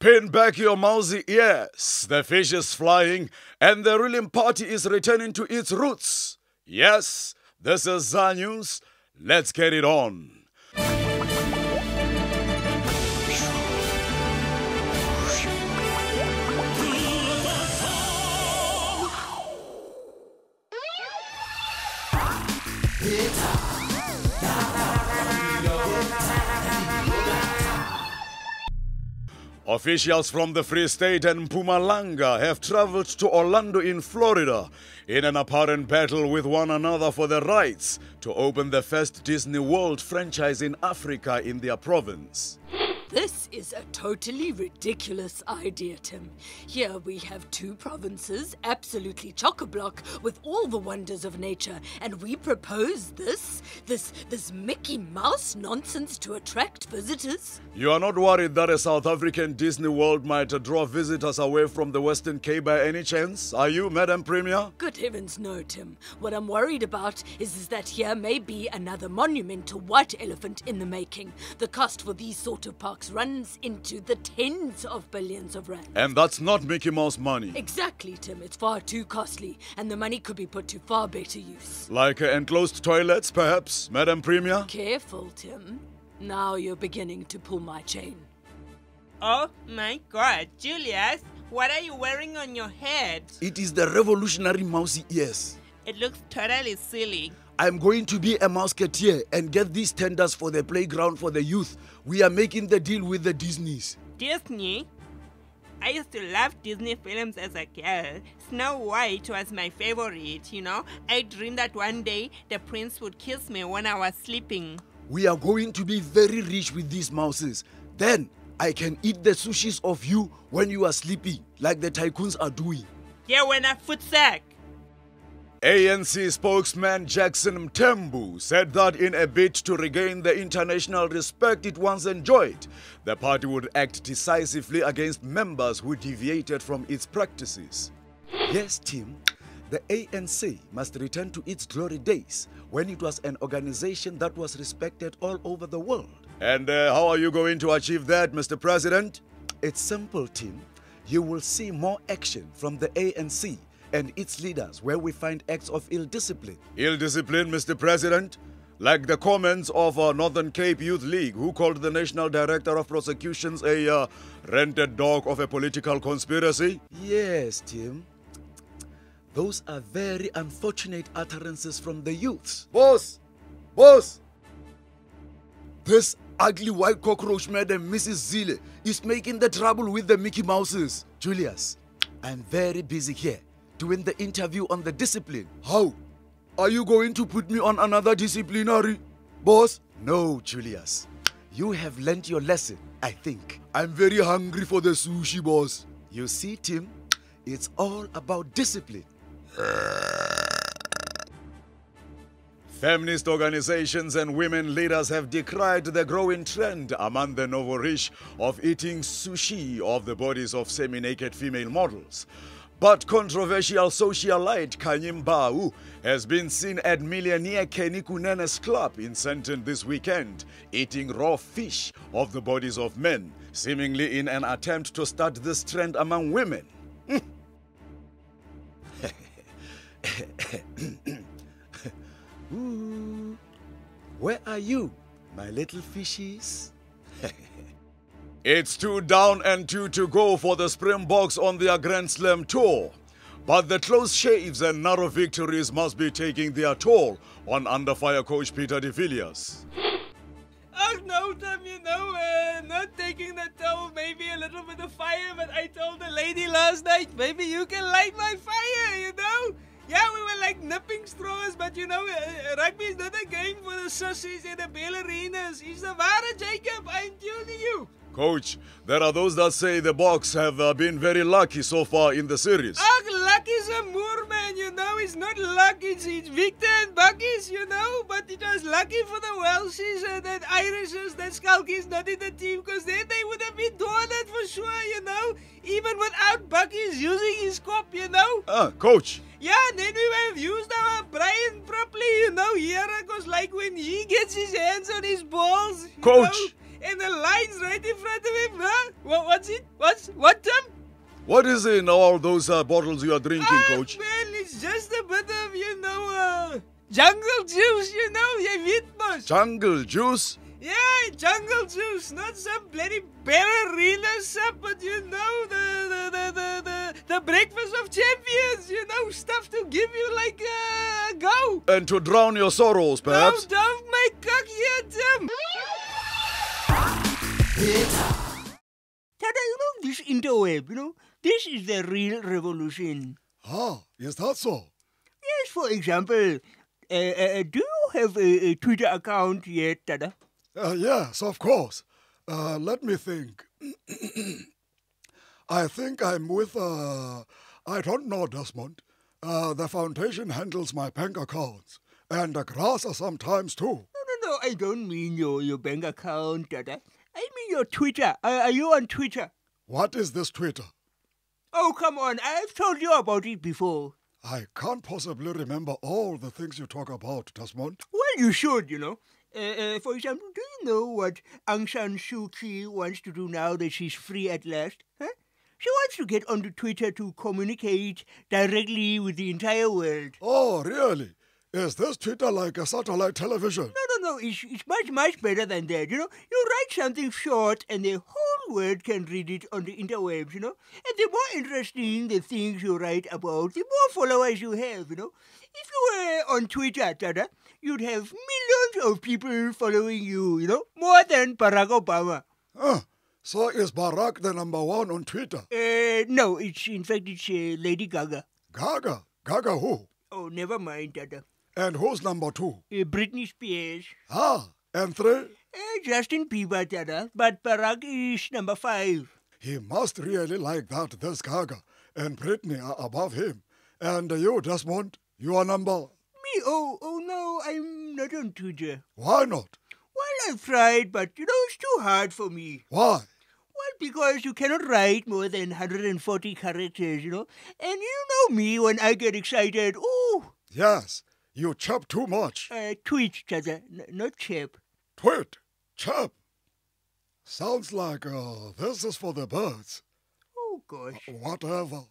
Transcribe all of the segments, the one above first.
Pin back your mousy ears. The fish is flying and the ruling party is returning to its roots. Yes, this is ZA News. Let's get it on. Officials from the Free State and Mpumalanga have traveled to Orlando in Florida in an apparent battle with one another for the rights to open the first Disney World franchise in Africa in their province. This is a totally ridiculous idea, Tim. Here we have two provinces, absolutely chock-a-block with all the wonders of nature, and we propose this Mickey Mouse nonsense to attract visitors? You are not worried that a South African Disney World might draw visitors away from the Western Cape by any chance? Are you, Madam Premier? Good heavens, no, Tim. What I'm worried about is that here may be another monumental white elephant in the making. The cost for these sort of parks runs into the tens of billions of rand. And that's not Mickey Mouse money. Exactly, Tim. It's far too costly, and the money could be put to far better use. Like enclosed toilets, perhaps, Madam Premier? Careful, Tim. Now you're beginning to pull my chain. Oh my God, Julius, what are you wearing on your head? It is the revolutionary mousy ears. It looks totally silly. I'm going to be a mouseketeer and get these tenders for the playground for the youth. We are making the deal with the Disneys. Disney? I used to love Disney films as a girl. Snow White was my favorite, you know. I dreamed that one day the prince would kiss me when I was sleeping. We are going to be very rich with these mouses. Then I can eat the sushis of you when you are sleepy, like the tycoons are doing. Yeah, when I foot sack. ANC spokesman Jackson Mthembu said that in a bid to regain the international respect it once enjoyed, the party would act decisively against members who deviated from its practices. Yes, Tim, the ANC must return to its glory days when it was an organization that was respected all over the world. And how are you going to achieve that, Mr. President? It's simple, Tim. You will see more action from the ANC and its leaders where we find acts of ill discipline. Ill discipline, Mr. President? Like the comments of Northern Cape Youth League, who called the National Director of Prosecutions a rented dog of a political conspiracy? Yes, Tim. Those are very unfortunate utterances from the youths. Boss! This ugly white cockroach madam, Mrs. Zille, is making the trouble with the Mickey Mouses. Julius, I'm very busy here doing the interview on the discipline. How? Are you going to put me on another disciplinary, boss? No, Julius. You have learnt your lesson, I think. I'm very hungry for the sushi, boss. You see, Tim, it's all about discipline. Feminist organizations and women leaders have decried the growing trend among the novo-rich of eating sushi of the bodies of semi-naked female models. But controversial socialite Kanyim Bau has been seen at millionaire Kenny Kunene's club in Sandton this weekend, eating raw fish of the bodies of men, seemingly in an attempt to start this trend among women. Ooh, where are you, my little fishies? It's 2 down and 2 to go for the Springboks on their Grand Slam tour. But the close shaves and narrow victories must be taking their toll on under-fire coach Peter de Villiers. Oh no, Tim, not taking the toll, maybe a little bit of fire, but I told the lady last night, maybe you can light my fire, Yeah, we were like nipping straws, but rugby is not a game for the sissies and the ballerinas. It's the ware, Jacob, I'm tuning you. Coach, there are those that say the Boks have been very lucky so far in the series. Luck is a moor, man, it's not luck, it's Victor and Buckies, but it was lucky for the Welsies and that Irishes, that Skalkies not in the team, because then they would have been doing that for sure, even without Buckies using his cop, Coach. Yeah, and then we have used our brain properly, here, because like when he gets his hands on his balls, Coach. and the line's right in front of him, huh? What's it? What, Tim? What is in all those bottles you are drinking, Coach? Man, it's just a bit of, jungle juice, you weet mos. Jungle juice? Yeah, jungle juice, not some bloody ballerina sap, but the breakfast of champions, stuff to give you like a go. And to drown your sorrows, perhaps? No, don't make cock here, Tim. Tata, this interweb, this is the real revolution. Ah, is that so? Yes, for example, do you have a Twitter account yet, Tata? Yes, of course. Let me think. I think I'm with, I don't know, Desmond. The foundation handles my bank accounts. And the grass sometimes too. No, I don't mean your bank account, Tata. I mean your Twitter. Are you on Twitter? What is this Twitter? Oh, come on. I've told you about it before. I can't possibly remember all the things you talk about, Desmond. Well, you should, For example, do you know what Aung San Suu Kyi wants to do now that she's free at last? Huh? She wants to get onto Twitter to communicate directly with the entire world. Oh, really? Is this Twitter like a satellite television? No. It's much better than that. You write something short and the whole world can read it on the interwebs, And the more interesting the things you write about, the more followers you have, If you were on Twitter, Tata, you'd have millions of people following you, more than Barack Obama. So is Barack the #1 on Twitter? No, it's Lady Gaga. Gaga? Gaga who? Oh, never mind, Tata. And who's #2? Britney Spears. And 3? Justin Bieber, Tata, but Barack is #5. He must really like that this Gaga and Britney are above him. And you, Desmond, you are number... Me? Oh no, I'm not on Twitter. Why not? Well, I've tried, but it's too hard for me. Why? Well, because you cannot write more than 140 characters, And you know me when I get excited. Oh! Yes, you chap too much. Tweet, Tata, not chap. Tweet? Chap? Sounds like this is for the birds. Oh, gosh. Whatever.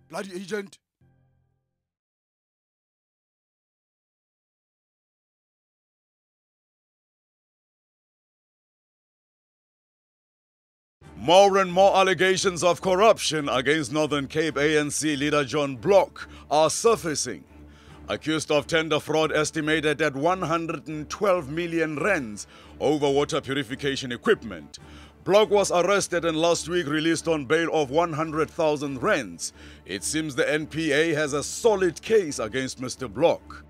Bloody agent. More and more allegations of corruption against Northern Cape ANC leader John Block are surfacing. Accused of tender fraud estimated at 112 million rands over water purification equipment. Block was arrested and last week released on bail of 100,000 rands. It seems the NPA has a solid case against Mr. Block.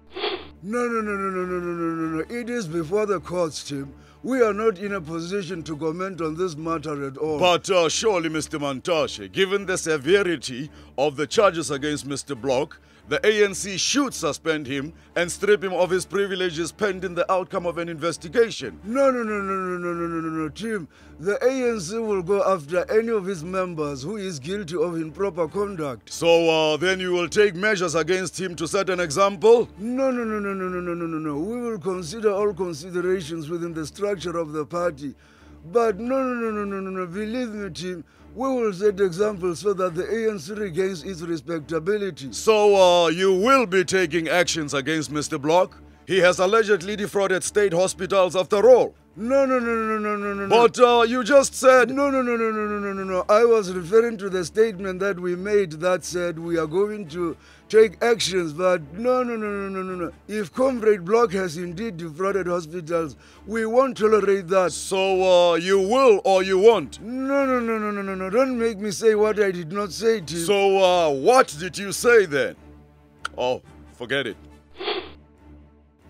No. It is before the courts, Tim. We are not in a position to comment on this matter at all. But surely, Mr. Mantashe, given the severity of the charges against Mr. Block, the ANC should suspend him and strip him of his privileges pending the outcome of an investigation. No, Tim. The ANC will go after any of his members who is guilty of improper conduct. So then you will take measures against him to set an example? No. We will consider all considerations within the structure of the party. But no. Believe me, Tim. We will set examples so that the ANC regains its respectability. So you will be taking actions against Mr. Block? He has allegedly defrauded state hospitals after all. No. But you just said... No. I was referring to the statement that we made that said we are going to take actions, but no. If Comrade Block has indeed defrauded hospitals, we won't tolerate that. So you will or you won't? No. Don't make me say what I did not say, Tim. So what did you say then? Oh, forget it.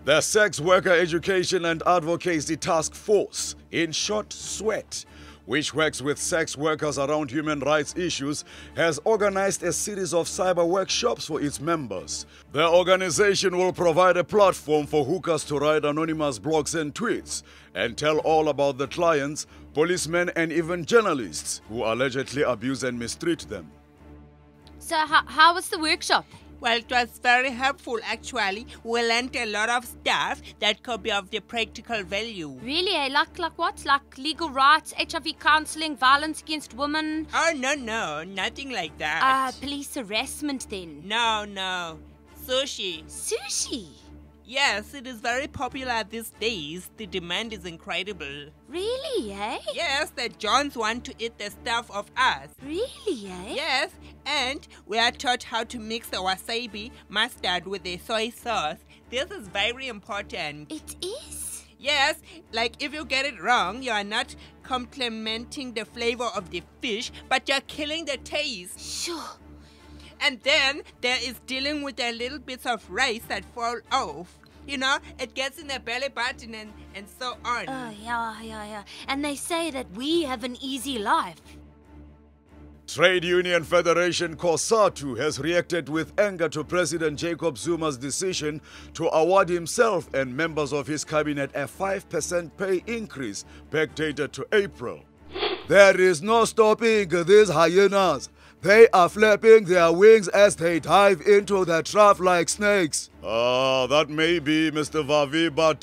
The Sex Worker Education and Advocacy Task Force, in short SWET, which works with sex workers around human rights issues, has organized a series of cyber workshops for its members. The organization will provide a platform for hookers to write anonymous blogs and tweets and tell all about the clients, policemen and even journalists who allegedly abuse and mistreat them. So how was the workshop? Well, it was very helpful, actually. We learned a lot of stuff that could be of the practical value. Really? Like what? Like legal rights, HIV counseling, violence against women? Oh, no, nothing like that. Police harassment then? No. Sushi. Sushi? Yes, it is very popular these days. The demand is incredible. Really, eh? Yes, the Johns want to eat the stuff of us. Really, eh? Yes, and we are taught how to mix the wasabi mustard with the soy sauce. This is very important. It is? Yes, like if you get it wrong, you are not complementing the flavor of the fish, but you're killing the taste. Sure. And then there is dealing with the little bits of rice that fall off. You know, it gets in the belly button and so on. Oh, yeah. And they say that we have an easy life. Trade Union Federation COSATU has reacted with anger to President Jacob Zuma's decision to award himself and members of his cabinet a 5% pay increase backdated to April. There is no stopping these hyenas. They are flapping their wings as they dive into the trough like snakes. That may be, Mr. Vavi, but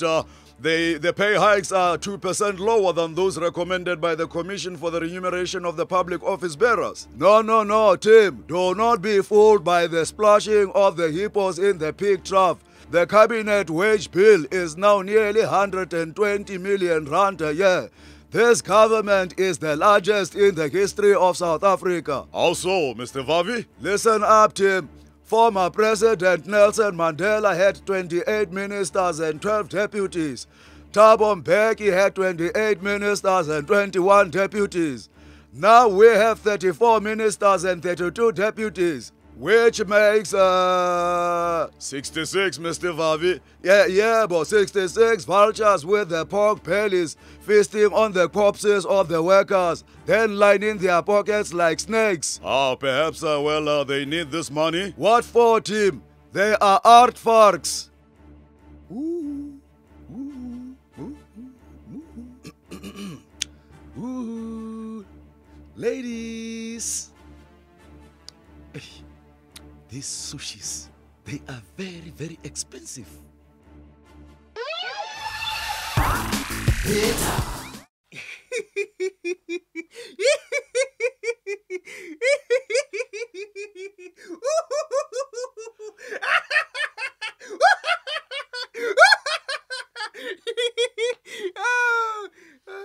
the pay hikes are 2% lower than those recommended by the Commission for the Remuneration of the Public Office Bearers. No, Tim. Do not be fooled by the splashing of the hippos in the pig trough. The cabinet wage bill is now nearly 120 million rand a year. This government is the largest in the history of South Africa. How so, Mr. Vavi? Listen up, Tim. Former President Nelson Mandela had 28 ministers and 12 deputies. Thabo Mbeki had 28 ministers and 21 deputies. Now we have 34 ministers and 32 deputies, which makes 66, Mr. Vavi. Yeah, but 66 vultures with their pork bellies feasting on the corpses of the workers, then lining their pockets like snakes. Perhaps, they need this money. What for, Tim? They are artworks. Ladies, these sushis, they are very, very expensive.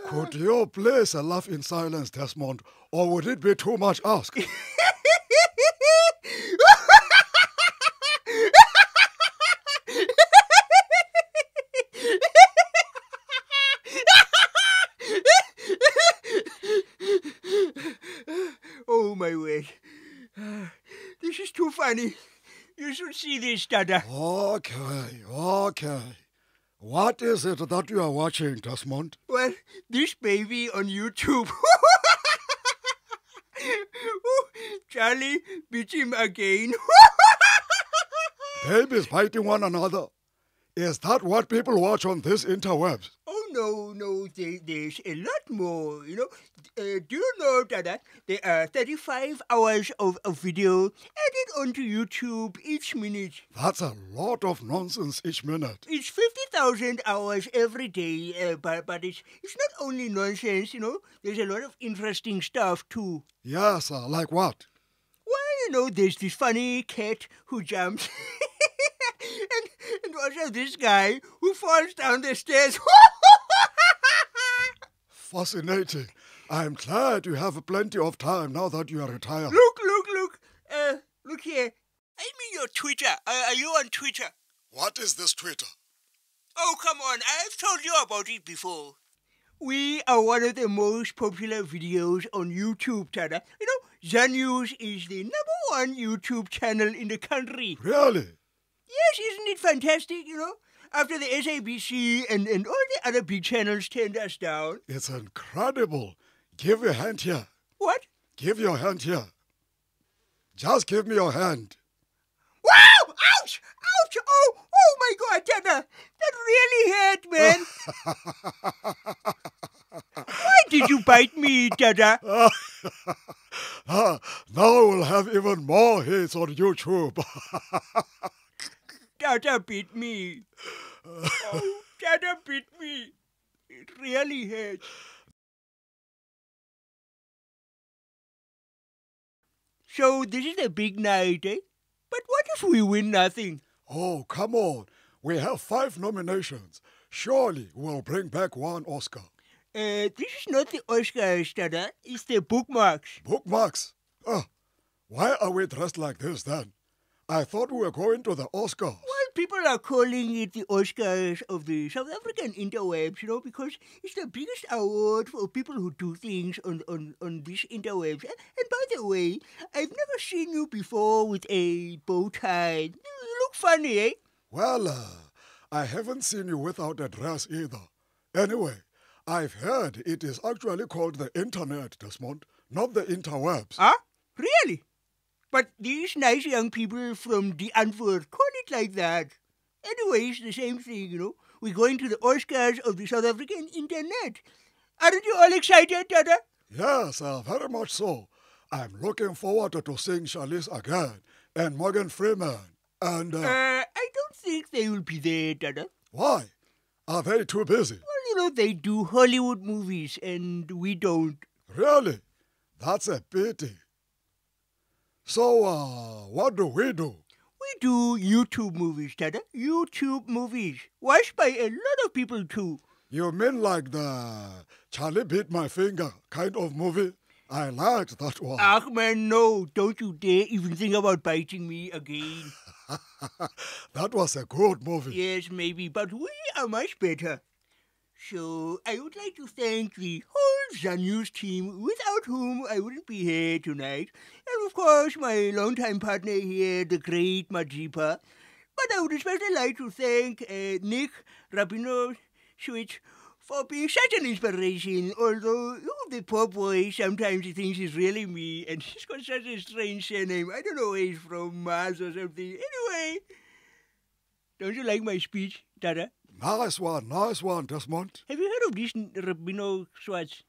Could you place a laugh in silence, Desmond, or would it be too much asked? Oh, my word. This is too funny. You should see this, Tata. Okay. What is it that you are watching, Desmond? Well, this baby on YouTube. Charlie beat him again. Babies biting one another. Is that what people watch on this interwebs? Oh, no, there's a lot more, do you know, Tata, there are 35 hours of video added onto YouTube each minute. That's a lot of nonsense each minute. It's 50,000 hours every day, but it's not only nonsense, there's a lot of interesting stuff too. Yes, like what? Well, there's this funny cat who jumps. and also this guy who falls down the stairs. Fascinating. I'm glad you have plenty of time now that you are retired. Look here. I mean your Twitter. Are you on Twitter? What is this Twitter? Oh, come on. I've told you about it before. We are one of the most popular videos on YouTube, Tata. Zanews is the #1 YouTube channel in the country. Really? Yes, isn't it fantastic, After the SABC and all the other big channels turned us down. It's incredible. Give your hand here. What? Give your hand here. Just give me your hand. Wow! Ouch! Oh my God, Tata! That really hurt, man. Why did you bite me, Tata? Now we'll have even more hits on YouTube. Tata bit me. Oh, Tata bit me. It really hurts. So this is a big night, eh? But what if we win nothing? Oh, come on. We have 5 nominations. Surely we'll bring back 1 Oscar. This is not the Oscars, Tata. It's the Bookmarks. Bookmarks? Why are we dressed like this then? I thought we were going to the Oscars. Well, people are calling it the Oscars of the South African interwebs, because it's the biggest award for people who do things on these interwebs. And by the way, I've never seen you before with a bow tie. You look funny, eh? Well, I haven't seen you without a dress either. Anyway, I've heard it is actually called the internet, Desmond, not the interwebs. Huh? Really? But these nice young people from the Antwoord call it like that. Anyway, it's the same thing, We're going to the Oscars of the South African internet. Aren't you all excited, Tata? Yes, very much so. I'm looking forward to seeing Charlize again and Morgan Freeman and... I don't think they will be there, Tata. Why? Are they too busy? Well, they do Hollywood movies and we don't. Really? That's a pity. So, what do? We do YouTube movies, Tata. YouTube movies. Watched by a lot of people too. You mean like the Charlie bit my finger kind of movie? I liked that one. Man, no. Don't you dare even think about biting me again. That was a good movie. Yes, maybe, but we are much better. So, I would like to thank the whole Zanews team, without whom I wouldn't be here tonight. And of course, my longtime partner here, the great Majipa. But I would especially like to thank Nick Rabino Switch for being such an inspiration. Although, the poor boy, sometimes he thinks he's really me, and he's got such a strange surname. I don't know where he's from, Mars or something. Anyway, don't you like my speech, Tata? Nice one, Desmond. Have you heard of this Rabino Schwartz?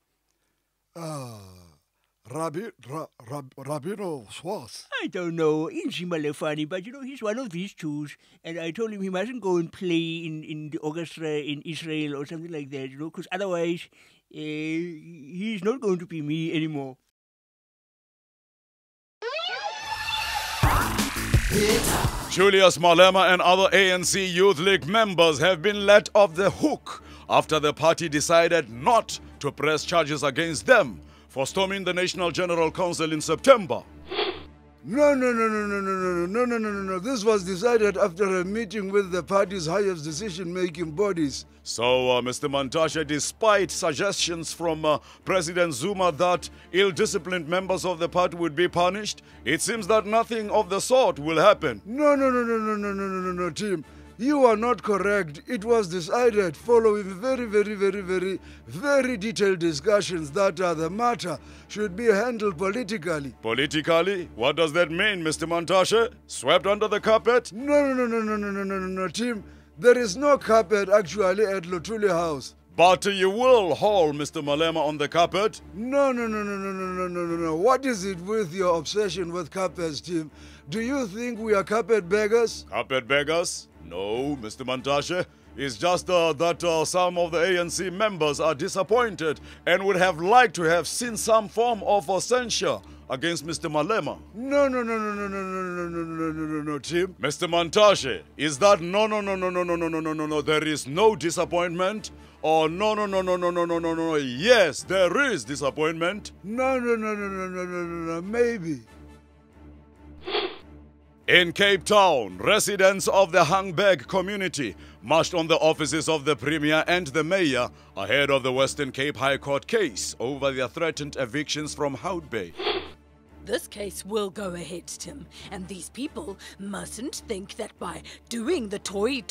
Rabino Schwartz. I don't know. He's funny, but he's one of these Jews, and I told him he mustn't go and play in the orchestra in Israel or something like that, because otherwise he's not going to be me anymore. Julius Malema and other ANC Youth League members have been let off the hook after the party decided not to press charges against them for storming the National General Council in September. No. This was decided after a meeting with the party's highest decision-making bodies. So, Mr. Mantashe, despite suggestions from President Zuma that ill-disciplined members of the party would be punished, it seems that nothing of the sort will happen. No, team. You are not correct. It was decided following very detailed discussions that the matter should be handled politically. Politically? What does that mean, Mr. Montashe? Swept under the carpet? No, Tim. There is no carpet actually at Luthuli House. But you will haul Mr. Malema on the carpet? No. What is it with your obsession with carpets, Tim? Do you think we are carpet beggars? Carpet beggars? No, Mr. Montashe. It's just that some of the ANC members are disappointed and would have liked to have seen some form of censure against Mr. Malema. No, Tim. Mr. Montashe, is that no, there is no disappointment? Or no, yes, there is disappointment? No, maybe. In Cape Town, residents of the Hangberg community marched on the offices of the Premier and the Mayor ahead of the Western Cape High Court case over their threatened evictions from Hout Bay. This case will go ahead, Tim, and these people mustn't think that by doing the toy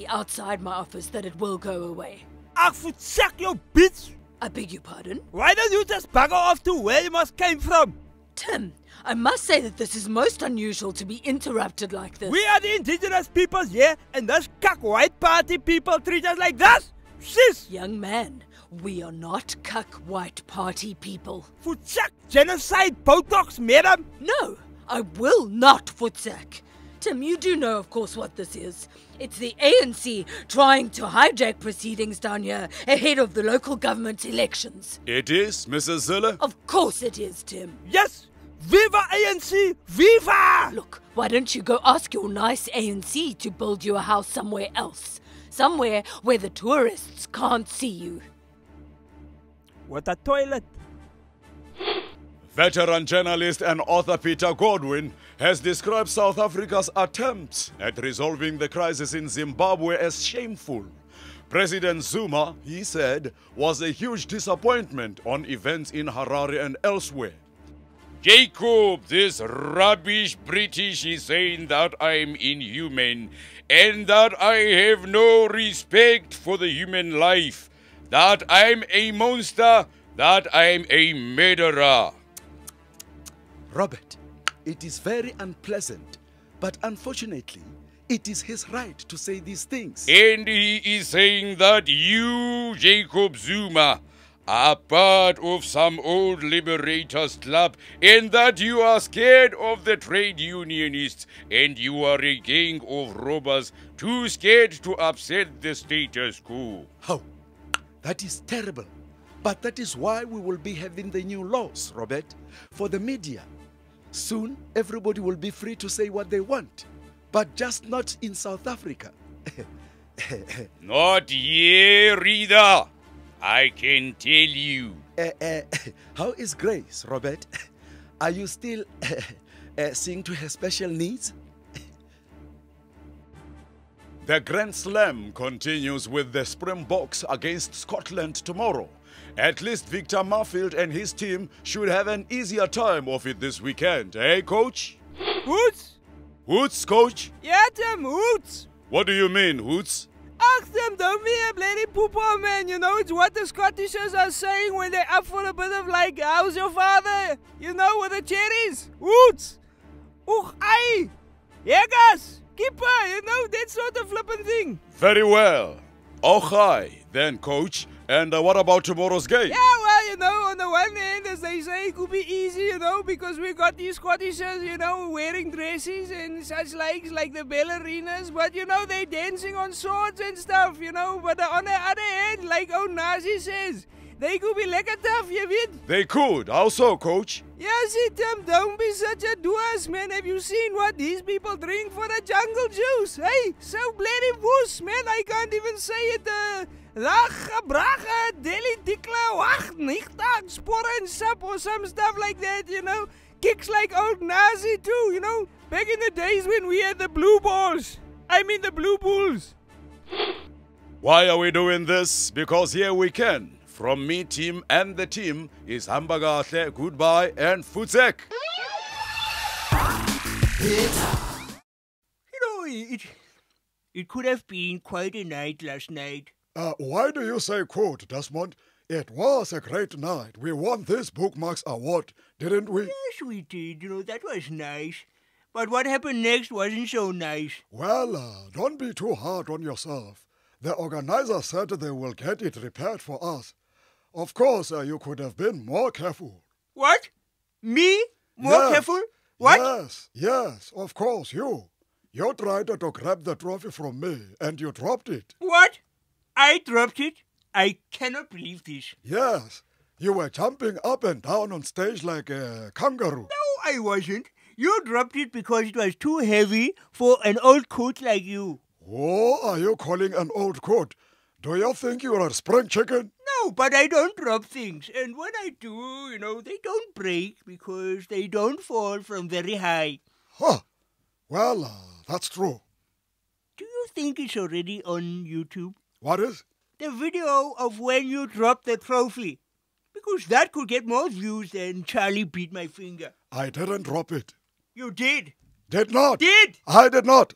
outside my office that it will go away. I would suck your bitch! I beg your pardon? Why don't you just bugger off to where you must came from? Tim, I must say that this is most unusual to be interrupted like this. We are the indigenous peoples here, and those cuck white party people treat us like this! Sis! Young man, we are not cuck white party people. Futsak genocide Botox, madam! No, I will not futsak. Tim, you do know, of course, what this is. It's the ANC trying to hijack proceedings down here ahead of the local government elections. It is, Mrs. Zille? Of course it is, Tim. Yes! Viva ANC! Viva! Look, why don't you go ask your nice ANC to build you a house somewhere else? Somewhere where the tourists can't see you. What a toilet! Veteran journalist and author Peter Godwin has described South Africa's attempts at resolving the crisis in Zimbabwe as shameful. President Zuma, he said, was a huge disappointment on events in Harare and elsewhere. Jacob, this rubbish British is saying that I'm inhuman and that I have no respect for the human life, that I'm a monster, that I'm a murderer. Robert, it is very unpleasant, but unfortunately, it is his right to say these things. And he is saying that you, Jacob Zuma, are part of some old liberators club and that you are scared of the trade unionists and you are a gang of robbers too scared to upset the status quo. How? That is terrible. But that is why we will be having the new laws, Robert, for the media. Soon, everybody will be free to say what they want, but just not in South Africa. Not here, reader. I can tell you. How is Grace, Robert? Are you still seeing to her special needs? The Grand Slam continues with the Springboks against Scotland tomorrow. At least Victor Marfield and his team should have an easier time of it this weekend, eh, Coach? Hoots? Hoots, Coach? Yeah, Tim, hoots! What do you mean, Hoots? Ask them, don't be a bloody pooper, man. You know, it's what the Scottishers are saying when they're up for a bit of like, how's your father? You know, with the cherries. Hoots! Oeg, ai! Yegas! Keeper, you know, that sort of flippin' thing. Very well. Oh, hi, then, Coach. And what about tomorrow's game? Yeah, well, you know, on the one hand, as they say, it could be easy, you know, because we got these Scottishers, you know, wearing dresses and such like the ballerinas, but, you know, they dancing on swords and stuff, you know, but on the other hand, like old Nazi says, they could be lekker tough, you weet? They could. How so, Coach? Yeah, see, Tim, don't be such a doers, man. Have you seen what these people drink for the jungle juice? Hey, so bloody woes, man, I can't even say it, Bragge, Deli Dikla, Wacht, Nichtag, Sporen Sap or some stuff like that, you know. Kicks like old Nazi too, you know. Back in the days when we had the blue balls. I mean the blue bulls. Why are we doing this? Because here we can. From me, team, and the team is Hambagahle, goodbye, and Futsek. You know, It could have been quite a night last night. Why do you say could, Desmond? It was a great night. We won this Bookmarks Award, didn't we? Yes, we did. That was nice. But what happened next wasn't so nice. Well, don't be too hard on yourself. The organizers said they will get it repaired for us. Of course, you could have been more careful. What? Me? More careful? What? Yes, of course, you. You tried to grab the trophy from me, and you dropped it. What? I dropped it? I cannot believe this. Yes, you were jumping up and down on stage like a kangaroo. No, I wasn't. You dropped it because it was too heavy for an old coat like you. Who are you calling an old coat? Do you think you are a spring chicken? No, but I don't drop things. And when I do, they don't break because they don't fall from very high. Huh. Well, that's true. Do you think it's already on YouTube? What is? The video of when you dropped the trophy. Because that could get more views than Charlie beat my finger. I didn't drop it. You did. Did not. Did. I did not.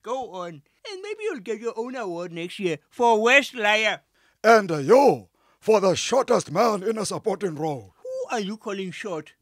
Go on. And maybe you'll get your own award next year for Worst Liar. And you, for the shortest man in a supporting role. Who are you calling short?